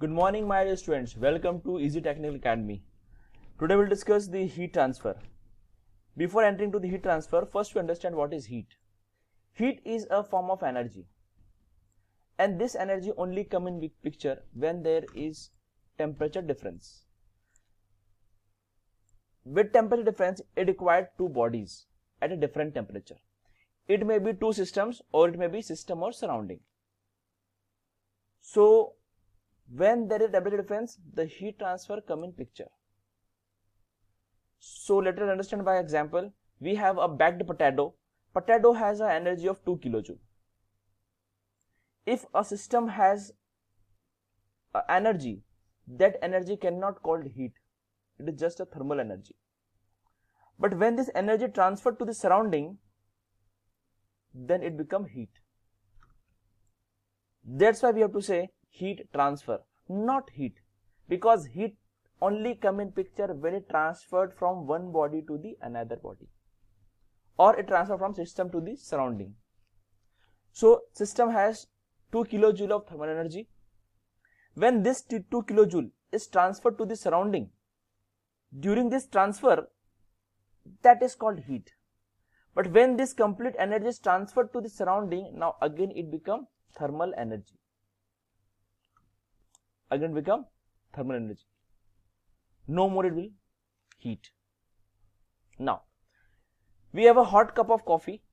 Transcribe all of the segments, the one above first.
Good morning, my dear students. Welcome to Easy Technical Academy. Today we'll discuss the heat transfer. Before entering to the heat transfer, first we understand what is heat. Heat is a form of energy, and this energy only come in picture when there is temperature difference. With temperature difference, it required two bodies at a different temperature. It may be two systems or it may be system or surrounding. So when there is temperature difference, the heat transfer come in picture. So let us understand by example. We have a baked potato. Potato has an energy of 2 kilojoule. If a system has energy, that energy cannot called heat. It is just a thermal energy. But when this energy transferred to the surrounding, then it become heat. That's why we have to say heat transfer, not heat, because heat only come in picture when it transferred from one body to the another body, or it transfer from system to the surrounding. So system has 2 kilojoule of thermal energy. When this 2 kilojoule is transferred to the surrounding, during this transfer, that is called heat. But when this complete energy is transferred to the surrounding, now again it become thermal energy. Again become thermal energy. No more it will heat. Now, we have a hot cup of coffee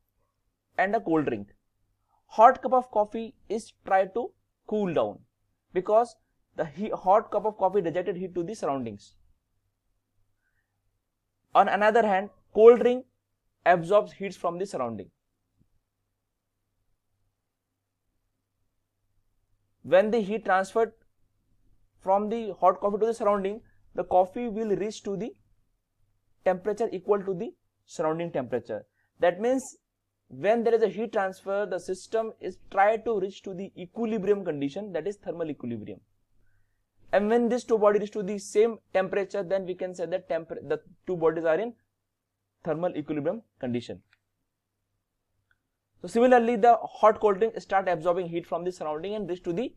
and a cold drink. Hot cup of coffee is try to cool down because the hot cup of coffee rejected heat to the surroundings. On another hand, cold drink absorbs heat from the surrounding. When the heat transferred from the hot coffee to the surrounding, the coffee will reach to the temperature equal to the surrounding temperature. That means when there is a heat transfer, the system is try to reach to the equilibrium condition, that is thermal equilibrium. And when these two bodies reach to the same temperature, then we can say that the two bodies are in thermal equilibrium condition. So similarly, the hot cold drink start absorbing heat from the surrounding and reach to the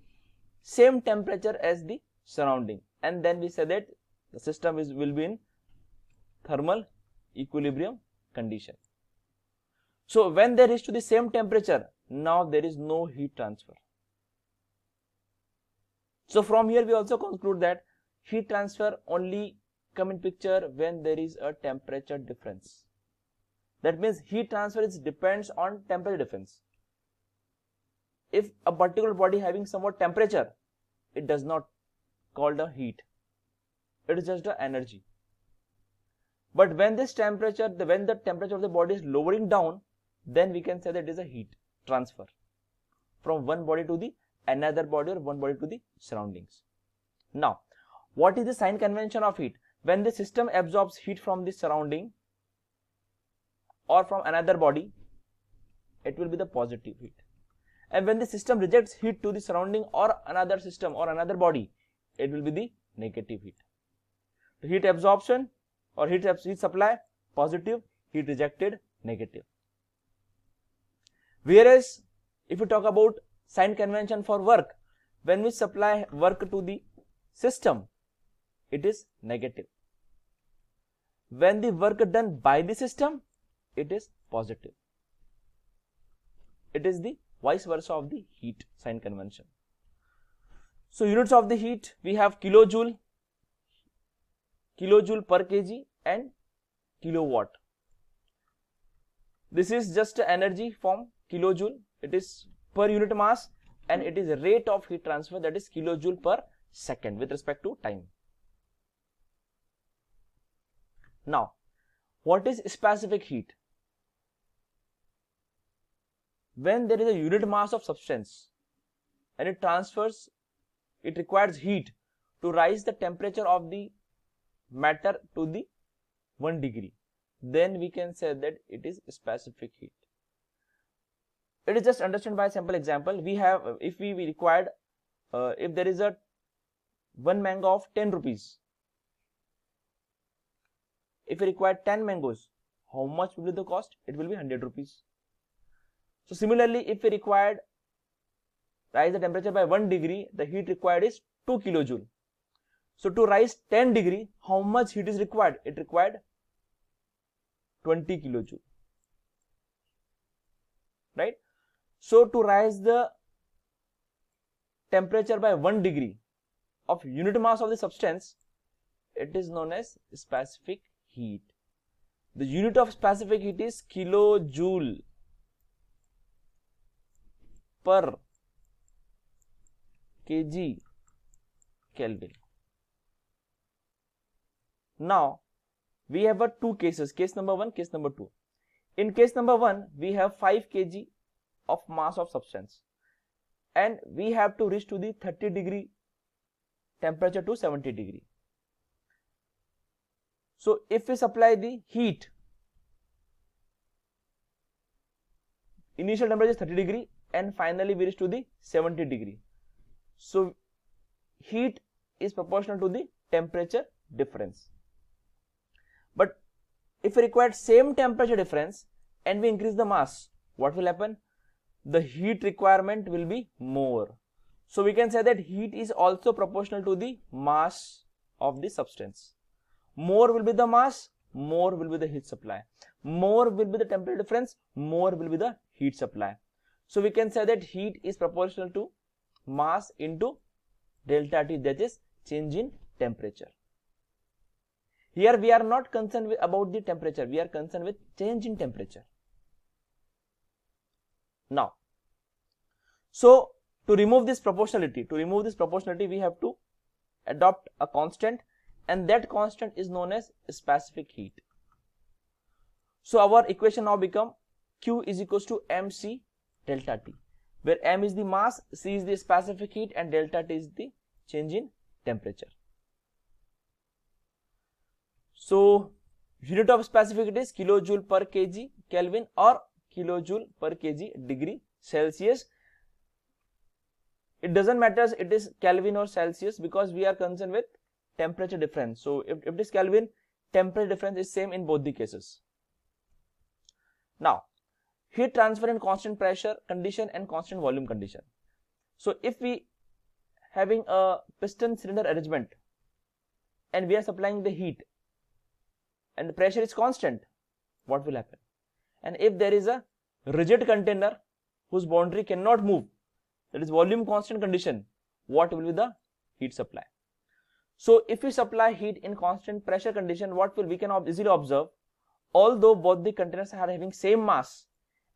same temperature as the surrounding, and then we say that the system will be in thermal equilibrium condition. So when they reach to the same temperature, now there is no heat transfer. So from here we also conclude that heat transfer only come in picture when there is a temperature difference. That means heat transfer depends on temperature difference. If a particular body having somewhat temperature, it does not called a heat. It is just the energy. But when this temperature, when the temperature of the body is lowering down, then we can say that it is a heat transfer from one body to the another body or one body to the surroundings. Now, what is the sign convention of heat? When the system absorbs heat from the surrounding or from another body, it will be the positive heat. And when the system rejects heat to the surrounding or another system or another body, it will be the negative heat. The heat absorption or heat supply, positive, heat rejected, negative. Whereas if you talk about sign convention for work, when we supply work to the system, it is negative. When the work done by the system, it is positive. It is the vice versa of the heat sign convention. So units of the heat, we have kilojoule, kilojoule per kg and kilowatt. This is just energy from kilojoule. It is per unit mass and it is rate of heat transfer, that is kilojoule per second with respect to time. Now, what is specific heat? When there is a unit mass of substance and it transfers, it requires heat to rise the temperature of the matter to the 1 degree, then we can say that it is specific heat. It is just understand by a simple example. We have, if we required, if there is a one mango of 10 rupees, if we require 10 mangoes, how much will be the cost? It will be 100 rupees. So similarly, if we required rise the temperature by 1 degree, the heat required is 2 kilojoule. So to rise 10 degree, how much heat is required? It required 20 kilojoule, right? So to rise the temperature by 1 degree of unit mass of the substance, it is known as specific heat. The unit of specific heat is kilojoule per kg Kelvin. Now we have two cases, case number 1, case number 2. In case number 1, we have 5 kg of mass of substance and we have to reach to the 30 degree temperature to 70 degree. So if we supply the heat, initial temperature is 30 degree and finally we reach to the 70 degree. So heat is proportional to the temperature difference. But if we require same temperature difference and we increase the mass, what will happen? The heat requirement will be more. So we can say that heat is also proportional to the mass of the substance. More will be the mass, more will be the heat supply. More will be the temperature difference, more will be the heat supply. So we can say that heat is proportional to mass into delta T, that is change in temperature. Here we are not concerned with about the temperature, we are concerned with change in temperature. Now, so to remove this proportionality, we have to adopt a constant, and that constant is known as specific heat. So our equation now become Q is equals to mc delta T, where m is the mass, c is the specific heat, and delta T is the change in temperature. So unit of specific heat is kilojoule per kg Kelvin or kilojoule per kg degree Celsius. It doesn't matter it is Kelvin or Celsius because we are concerned with temperature difference. So if it is Kelvin, temperature difference is same in both the cases. Now heat transfer in constant pressure condition and constant volume condition. So if we having a piston cylinder arrangement and we are supplying the heat and the pressure is constant, what will happen? And if there is a rigid container whose boundary cannot move, that is volume constant condition, what will be the heat supply? So if we supply heat in constant pressure condition, what will we can easily observe, although both the containers are having same mass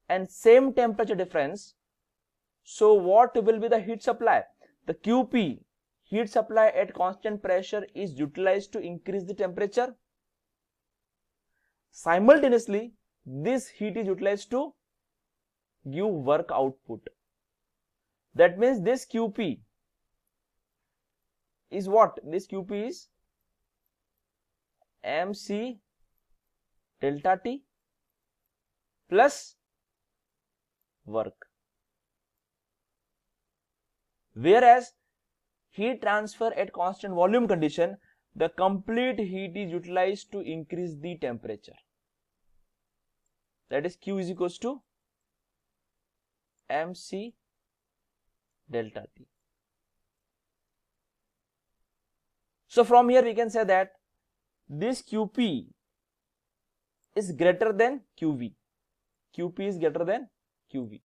and same temperature difference, so what will be the heat supply? The QP, heat supply at constant pressure, is utilized to increase the temperature. Simultaneously, this heat is utilized to give work output. That means this QP is what? This QP is mc delta T plus work. Whereas heat transfer at constant volume condition, the complete heat is utilized to increase the temperature. That is Q is equals to mc delta T. So from here we can say that this QP is greater than QV. QP is greater than QV.